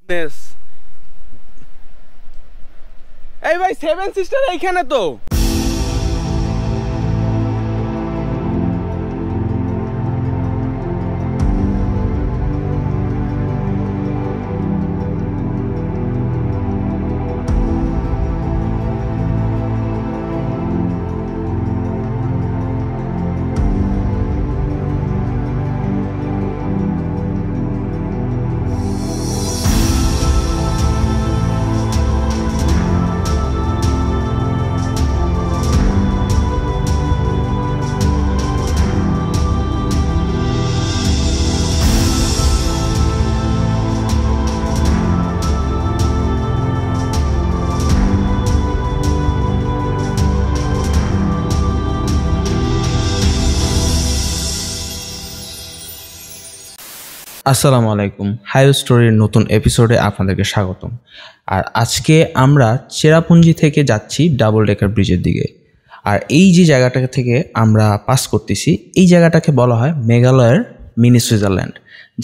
এই ভাই seven sister এইখানে তো। আসসালামু আলাইকুম, হাইও স্টোরির নতুন এপিসোডে আপনাদেরকে স্বাগতম। আর আজকে আমরা চেরাপুঞ্জি থেকে যাচ্ছি ডাবল ডেকার ব্রিজের দিকে। আর এই যে জায়গাটা থেকে আমরা পাস করতেছি, এই জায়গাটাকে বলা হয় মেঘালয়ের মিনি সুইজারল্যান্ড।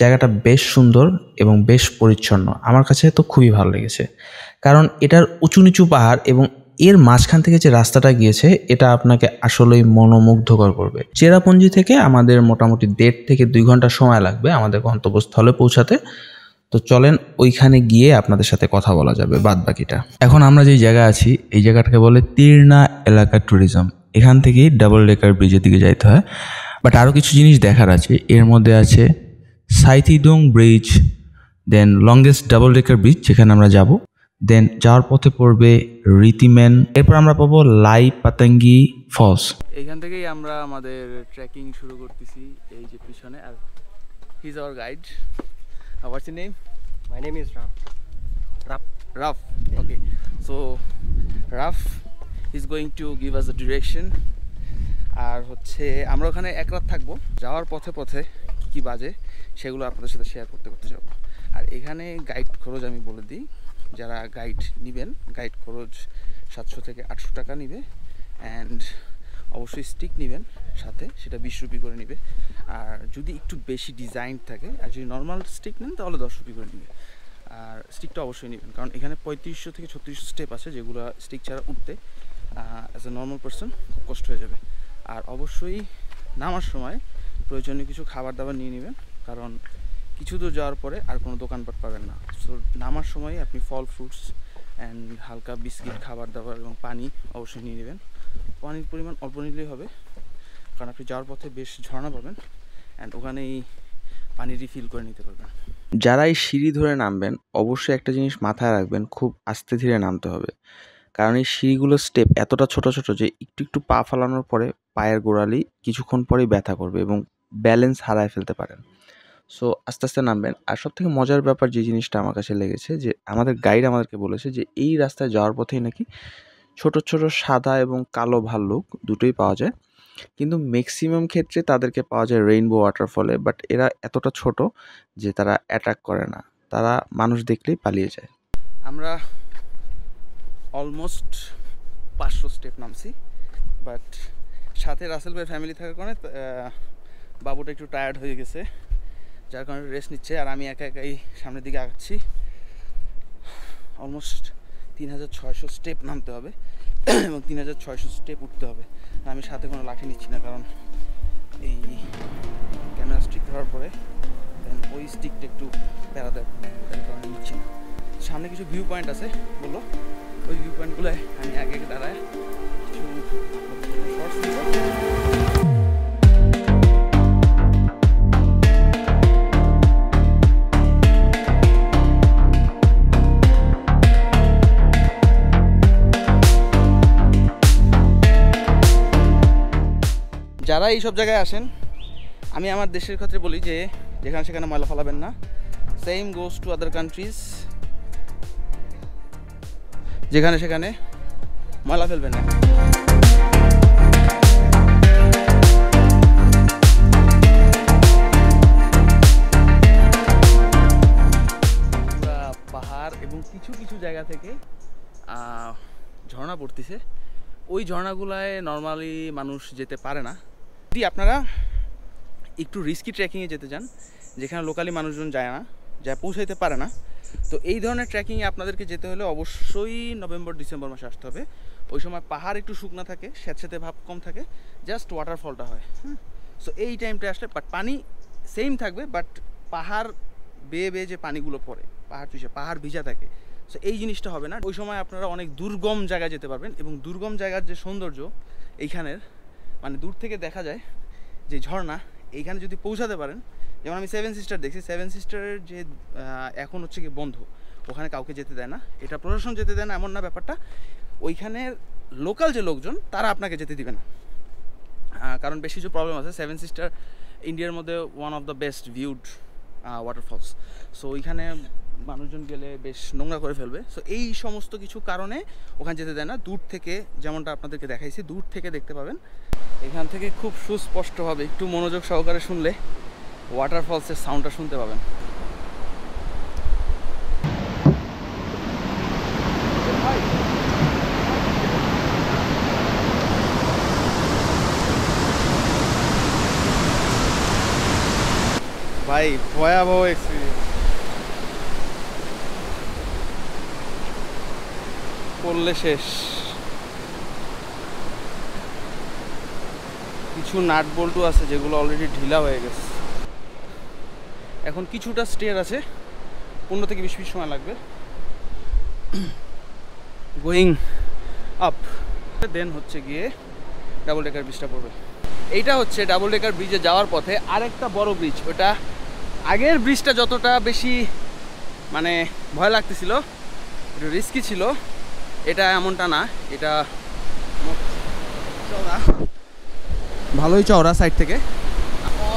জায়গাটা বেশ সুন্দর এবং বেশ পরিচ্ছন্ন, আমার কাছে তো খুবই ভালো লেগেছে। কারণ এটার উঁচু নিচু পাহাড় এবং এর মাঝখান থেকে যে রাস্তাটা গিয়েছে এটা আপনাকে আসলেই মনোমুগ্ধকর করবে। চেরাপুঞ্জি থেকে আমাদের মোটামুটি 1.5 থেকে 2 ঘন্টা সময় লাগবে আমাদের গন্তব্যস্থলে পৌঁছাতে। তো চলেন ওইখানে গিয়ে আপনাদের সাথে কথা বলা যাবে বাদ বাকিটা। এখন আমরা যেই জায়গায় আছি এই জায়গাটাকে বলে তির্না এলাকা ট্যুরিজম। এখান থেকেই ডাবল ডেকার ব্রিজের দিকে যাইতে হয়। বাট আরও কিছু জিনিস দেখার আছে। এর মধ্যে আছে সাইথিদং ব্রিজ, দেন লংগেস্ট ডাবল ডেকার ব্রিজ যেখানে আমরা যাব, দেন যাওয়ার পথে পড়বে রিতিমেন, এরপর আমরা পাবো লাই পাতাঙ্গি ফলস। এইখান থেকেই আমরা আমাদের ট্রেকিং শুরু করতেছি। এই যে পিছনে, আর he is our guide. What's your name? My name is Ram. Raf. Okay, so Raf is going to give us a direction. আর হচ্ছে আমরা ওখানে এক রাত থাকবো। যাওয়ার পথে পথে কী বাজে সেগুলো আপনাদের সাথে শেয়ার করতে করতে যাবো। আর এখানে গাইড খরচ আমি বলে দিই, যারা গাইড নেবেন গাইড খরচ 700 থেকে 800 টাকা নেবে। অ্যান্ড অবশ্যই স্টিক নেবেন সাথে, সেটা 20 রুপি করে নেবে। আর যদি একটু বেশি ডিজাইন থাকে আর যদি নর্মাল স্টিক নেন তাহলে 10 রুপি করে নেবে। আর স্টিকটা অবশ্যই নেবেন, কারণ এখানে 3500 থেকে 3600 স্টেপ আছে যেগুলো স্টিক ছাড়া উঠতে অ্যাজ এ নর্মাল পারসন খুব কষ্ট হয়ে যাবে। আর অবশ্যই নামার সময় প্রয়োজনীয় কিছু খাবার দাবার নিয়ে নেবেন, কারণ কিছু দূর যাওয়ার পরে আর কোনো দোকানপাট পাবেন না। সো নামার সময় আপনি ফল ফ্রুটস অ্যান্ড হালকা বিস্কিট খাবার দাবার এবং পানি অবশ্যই নিয়ে নেবেন। পানির পরিমাণ অল্প নিলেই হবে, কারণ আপনি যাওয়ার পথে বেশ ঝর্ণা পাবেন অ্যান্ড ওখানেই পানি রিফিল করে নিতে পারবেন। যারা এই সিঁড়ি ধরে নামবেন অবশ্যই একটা জিনিস মাথায় রাখবেন, খুব আস্তে ধীরে নামতে হবে। কারণ এই সিঁড়িগুলোর স্টেপ এতটা ছোট ছোট যে একটু একটু পা ফালানোর পরে পায়ের গোড়ালি কিছুক্ষণ পরেই ব্যথা করবে এবং ব্যালেন্স হারায় ফেলতে পারেন। সো আস্তে আস্তে নামবেন। আর সবথেকে মজার ব্যাপার যে জিনিসটা আমার কাছে লেগেছে, যে আমাদের গাইড আমাদেরকে বলেছে যে এই রাস্তায় যাওয়ার পথেই নাকি ছোট ছোট সাদা এবং কালো ভাল্লুক দুটোই পাওয়া যায়, কিন্তু ম্যাক্সিমাম ক্ষেত্রে তাদেরকে পাওয়া যায় রেইনবো ওয়াটারফলে। বাট এরা এতটা ছোট যে তারা অ্যাটাক করে না, তারা মানুষ দেখলেই পালিয়ে যায়। আমরা অলমোস্ট 500 স্টেপ নামছি, বাট সাথে রাসেল ভাই ফ্যামিলি থাকার কারণে বাবুটা একটু টায়ার্ড হয়ে গেছে, যার কারণে রেস্ট নিচ্ছে। আর আমি একা একাই সামনের দিকে আগাচ্ছি। অলমোস্ট 3600 স্টেপ নামতে হবে এবং 3600 স্টেপ উঠতে হবে। আর আমি সাথে কোনো লাঠি নিচ্ছি না, কারণ এই ক্যামেরা স্টিক ধরার পরে ওই স্টিকটা একটু প্যারা দেয়, তার কারণে নিচ্ছি না। সামনে কিছু ভিউ পয়েন্ট আছে বললো, ওই ভিউ পয়েন্টগুলোয় আমি আগে আগে দাঁড়ায় কিছু শর্টস নিব। যারা এইসব জায়গায় আসেন, আমি আমার দেশের ক্ষেত্রে বলি যে যেখানে সেখানে ময়লা ফেলাবেন না। Same goes to other countries, যেখানে সেখানে ময়লা ফেলবেন না। পাহাড় এবং কিছু কিছু জায়গা থেকে ঝর্ণা পড়তেছে। ওই ঝর্ণাগুলায় নর্মালি মানুষ যেতে পারে না। যদি আপনারা একটু রিস্কি ট্রেকিংয়ে যেতে চান, যেখানে লোকালি মানুষজন যায় না, যা পৌঁছাইতে পারে না, তো এই ধরনের ট্রেকিংয়ে আপনাদেরকে যেতে হলে অবশ্যই নভেম্বর ডিসেম্বর মাসে আসতে হবে। ওই সময় পাহাড় একটু শুকনা থাকে, স্যাঁতস্যাঁতে ভাব কম থাকে, জাস্ট ওয়াটারফলটা হয়। সো এই টাইমটা আসলে বাট পানি সেম থাকবে, বাট পাহাড় বেয়ে বেয়ে যে পানিগুলো পড়ে, পাহাড় ভিজা থাকে, সো এই জিনিসটা হবে না। ওই সময় আপনারা অনেক দুর্গম জায়গায় যেতে পারবেন, এবং দুর্গম জায়গার যে সৌন্দর্য এইখানের, মানে দূর থেকে দেখা যায় যে ঝর্ণা, এইখানে যদি পৌঁছাতে পারেন, যেমন আমি সেভেন সিস্টার দেখছি, সেভেন সিস্টারের যে এখন হচ্ছে কি বন্ধ, ওখানে কাউকে যেতে দেয় না, এটা প্রশাসন যেতে দেয় না এমন না ব্যাপারটা, ওইখানের লোকাল যে লোকজন তারা আপনাকে যেতে দিবে না, কারণ বেশ কিছু প্রবলেম আছে। সেভেন সিস্টার ইন্ডিয়ার মধ্যে one of the best viewed waterfalls, so ওইখানে মানুষজন গেলে বেশ নোংরা করে ফেলবে। সো এই সমস্ত কিছু কারণে ওখানে যেতে দেয় না। দূর থেকে যেমনটা আপনাদেরকে দেখাইছি, দূর থেকে দেখতে পাবেন, এখান থেকে খুব সুস্পষ্টভাবে একটু মনোযোগ সহকারে শুনলে ওয়াটারফলসের সাউন্ডটা শুনতে পাবেন। ভাই ভয়াবহ এক্সপিরিয়েন্স, করলে শেষ। কিছু নাট বল্টু আছে যেগুলো অলরেডি ঢিলা হয়ে গেছে। এখন কিছুটা স্টেয়ার আছে, 15 থেকে 20 মিনিট সময় লাগবে গোয়িং আপ। দেন হচ্ছে গিয়ে ডাবল ডেকার ব্রিজটা পড়বে। এইটা হচ্ছে ডাবল ডেকার ব্রিজে যাওয়ার পথে আরেকটা বড় ব্রিজ। ওটা আগের ব্রিজটা যতটা বেশি মানে ভয় লাগতেছিল, একটু রিস্কি ছিল, এটা এমনটা না। এটা চওড়া, ভালোই চওড়া, সাইড থেকে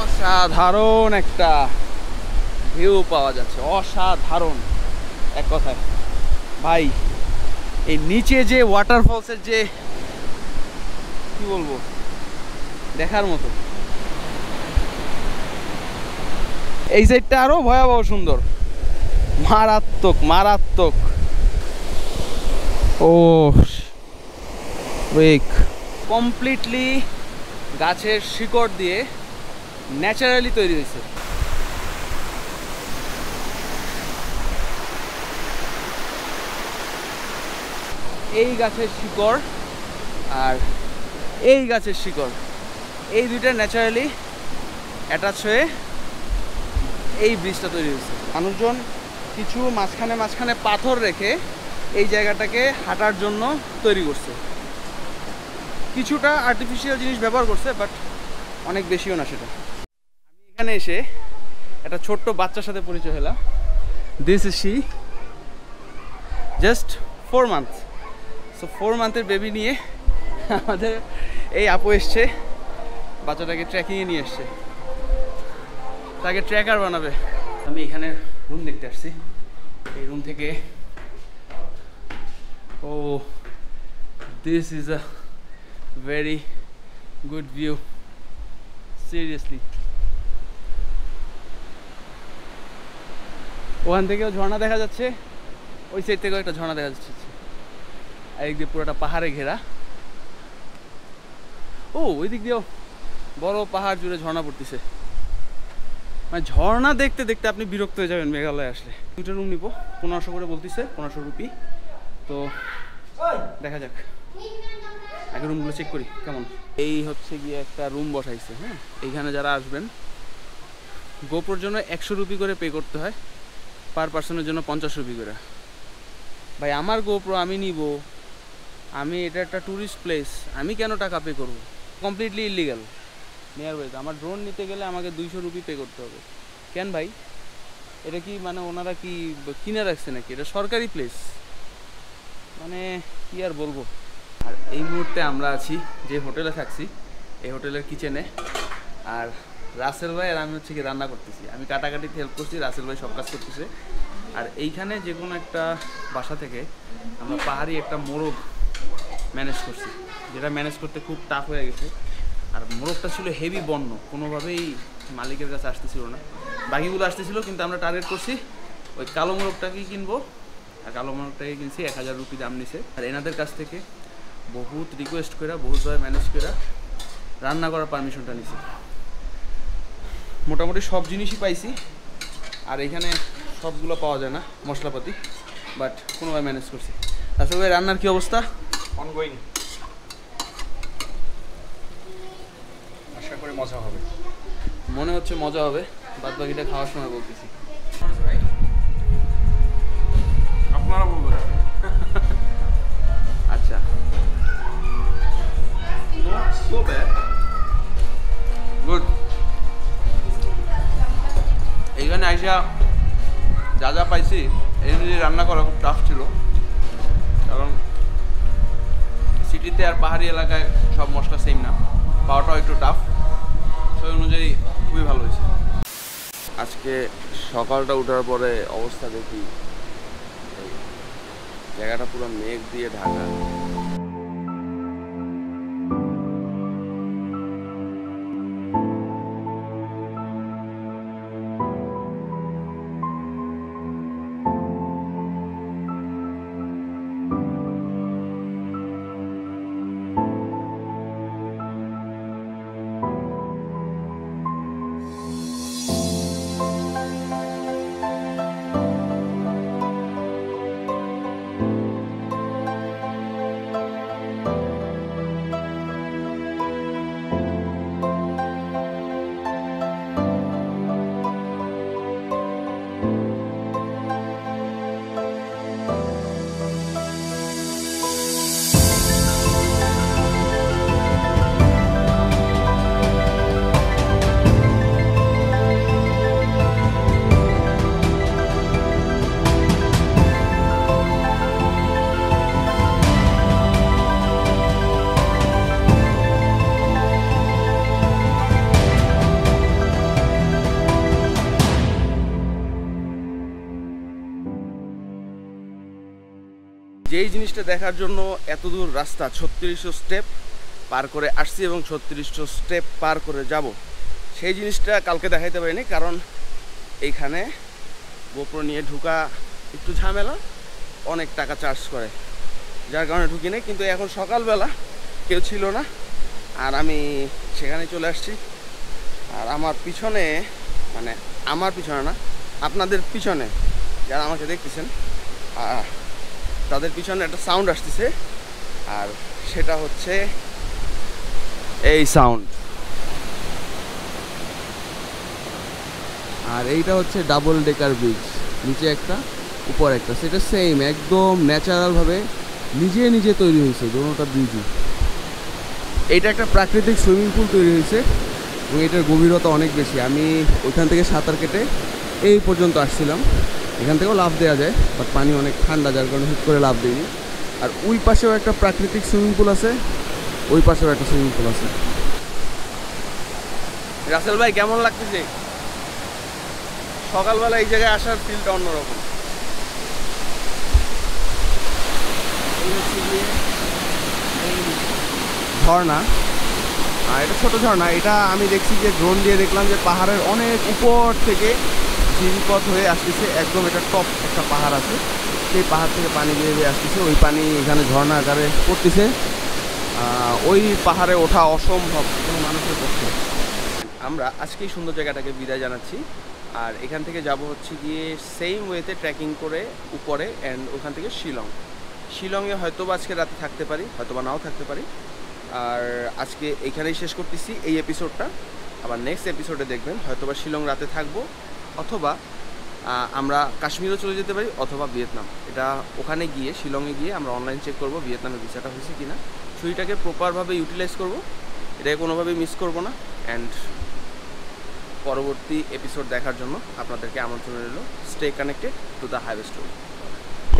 অসাধারণ একটা ভিউ পাওয়া যাচ্ছে, অসাধারণ এক কথায়। ভাই এই নিচে যে ওয়াটারফলসের যে কি বলবো, দেখার মতো। এই সাইডটা আরো ভয়াবহ সুন্দর, মারাত্মক মারাত্মক। ও কমপ্লিটলি গাছের শিকড় দিয়ে ন্যাচারালি তৈরি হয়েছে। এই গাছের শিকড় আর এই গাছের শিকড়, এই দুইটা ন্যাচারালি অ্যাটাচ হয়ে এই ব্রিজটা তৈরি হয়েছে। মানুষজন কিছু মাঝখানে মাঝখানে পাথর রেখে এই জায়গাটাকে হাঁটার জন্য তৈরি করছে। কিছুটা আর্টিফিশিয়াল জিনিস ব্যবহার করছে, বাট অনেক বেশিও না সেটা। আমি এখানে এসে একটা ছোট্ট বাচ্চার সাথে পরিচয় হলাম। This is she, just 4 month. So 4 মান্থের বেবি নিয়ে আমাদের এই আপু এসছে, বাচ্চাটাকে ট্রেকিংয়ে নিয়ে এসছে, তাকে ট্র্যাকার বানাবে। আমি এখানে রুম দেখতে আসছি, এই রুম থেকে ও this is a very good view, seriously. ওখান থেকেও ঝর্ণা দেখা যাচ্ছে, ওই সাইড থেকেও একটা ঝর্ণা দেখা যাচ্ছে, আর একদিকে পুরোটা পাহাড়ে ঘেরা। ও ওই দিক দিয়েও বড় পাহাড় জুড়ে ঝর্ণা পড়তেছে। মানে ঝর্ণা দেখতে দেখতে আপনি বিরক্ত হয়ে যাবেন মেঘালয় আসলে। 2টা রুম নিব, 1500 করে বলতেছে, 1500 রুপি। তো দেখা যাক, আগে রুমগুলো চেক করি কেমন। এই হচ্ছে গিয়ে একটা রুম বসাইছে। হ্যাঁ, এইখানে যারা আসবেন গোপ্রোর জন্য 100 রুপি করে পে করতে হয়, পার পার্সনের জন্য 50 রুপি করে। ভাই আমার গোপ্রো আমি নিব, আমি এটা একটা ট্যুরিস্ট প্লেস, আমি কেন টাকা পে করব? কমপ্লিটলি ইলিগাল নিয়ার বাড়িতে। আমার ড্রোন নিতে গেলে আমাকে 200 রুপি পে করতে হবে। কেন ভাই? এটা কি মানে ওনারা কি কিনে রাখছে নাকি? এটা সরকারি প্লেস, মানে কি আর বলবো। আর এই মুহূর্তে আমরা আছি যে হোটেলে থাকছি, এই হোটেলের কিচেনে। আর রাসেল ভাই আর আমি হচ্ছে কি রান্না করতেছি, আমি কাটাকাটিতে হেল্প করছি, রাসেল ভাই সব কাজ করতেছে। আর এইখানে যে কোনো একটা বাসা থেকে আমরা পাহাড়ি একটা মোরগ ম্যানেজ করছি, যেটা ম্যানেজ করতে খুব টাফ হয়ে গেছে। আর মোরগটা ছিল হেভি বন্য, কোনোভাবেই মালিকের কাছে আসতেছিল না। বাকিগুলো আসতেছিল, কিন্তু আমরা টার্গেট করছি ওই কালো মোরগটাকেই কিনবো। আর কালো মোরগটাকে কিনছি 1000 রুপি দাম নিছে। আর এনাদের কাছ থেকে বহুত রিকোয়েস্ট করে, বহুতভাবে ম্যানেজ করে রান্না করার পারমিশনটা নিছি। মোটামুটি সব জিনিসই পাইছি। আর এখানে সবগুলো পাওয়া যায় না মশলাপাতি, বাট কোনোভাবে ম্যানেজ করছি। আসলে ভাই রান্নার কি অবস্থা? অনগোয়িং, আশা করি মজা হবে। মনে হচ্ছে মজা হবে, বাদ বাকিটা খাওয়ার সময় বলতেছি। আপনারা বলবেন। আচ্ছা, So bad. গুড। এইখানে আইসা যা যা পাইছি এই অনুযায়ী রান্না করা খুব টাফ ছিল, কারণ সিটিতে আর পাহাড়ি এলাকায় সব মশলা সেম না, পাওয়াটাও একটু টাফ, সেই অনুযায়ী খুবই ভালো হয়েছে। আজকে সকালটা উঠার পরে অবস্থা দেখি জায়গাটা পুরো মেঘ দিয়ে ঢাকা। যেই জিনিসটা দেখার জন্য এত দূর রাস্তা 3600 স্টেপ পার করে আসছি এবং 3600 স্টেপ পার করে যাব, সেই জিনিসটা কালকে দেখাইতে পারিনি, কারণ এইখানে গোপ্রো নিয়ে ঢুকা একটু ঝামেলা, অনেক টাকা চার্জ করে, যার কারণে ঢুকি নেই। কিন্তু এখন সকালবেলা কেউ ছিল না, আর আমি সেখানে চলে আসছি। আর আমার পিছনে, মানে আমার পিছনে না, আপনাদের পিছনে যারা আমাকে দেখতেছেন তাদের পিছনে একটা সাউন্ড আসতেছে, আর সেটা হচ্ছে এই সাউন্ড। আর এইটা হচ্ছে ডাবল ডেকার ব্রিজ, নিচে একটা উপর একটা, সেটা সেম একদম ন্যাচারালভাবে নিজে নিজে তৈরি হয়েছে দুটোটা ব্রিজই। এইটা একটা প্রাকৃতিক সুইমিং পুল তৈরি হয়েছে এবং এটার গভীরতা অনেক বেশি। আমি ওইখান থেকে সাঁতার কেটে এই পর্যন্ত আসছিলাম, এখান থেকেও লাফ দেওয়া যায়, বাট পানি অনেক ঠান্ডা, যার কারণে হুট করে লাফ দিইনি। আর ওই পাশেও একটা প্রাকৃতিক সুইমিং পুল আছে, ওই পাশেও একটা সুইমিং পুল আছে। রাসেল ভাই কেমন লাগতেছে? সকালবেলা এই জায়গায় আসার ফিলটা অন্যরকম। ঝর্ণা, আর এটা ছোট ঝর্ণা, এটা আমি দেখছি যে ড্রোন দিয়ে দেখলাম যে পাহাড়ের অনেক উপর থেকে ঝিলপথ হয়ে আসতেছে, একদম এটা টপ একটা পাহাড় আছে, সেই পাহাড় থেকে পানি বেয়ে আসতেছে, ওই পানি এখানে ঝর্ণা আকারে পড়তেছে। ওই পাহাড়ে ওঠা অসম্ভব কোনো মানুষের পক্ষে। আমরা আজকেই সুন্দর জায়গাটাকে বিদায় জানাচ্ছি, আর এখান থেকে যাব হচ্ছে গিয়ে সেম ওয়েতে ট্রেকিং করে উপরে, অ্যান্ড ওখান থেকে শিলংয়ে হয়তো বা আজকে রাতে থাকতে পারি, হয়তো বা নাও থাকতে পারি। আর আজকে এখানেই শেষ করতেছি এই এপিসোডটা। আবার নেক্সট এপিসোডে দেখবেন হয়তো বা শিলং রাতে থাকবো, অথবা আমরা কাশ্মীরও চলে যেতে পারি, অথবা ভিয়েতনাম। এটা ওখানে গিয়ে শিলংয়ে গিয়ে আমরা অনলাইন চেক করবো ভিয়েতনামের ভিসাটা হয়েছে কি না, ছুটিটাকে প্রপারভাবে ইউটিলাইজ করবো, এটাকে কোনোভাবেই মিস করবো না। অ্যান্ড পরবর্তী এপিসোড দেখার জন্য আপনাদেরকে আমন্ত্রণ রইল। Stay connected to the highway story.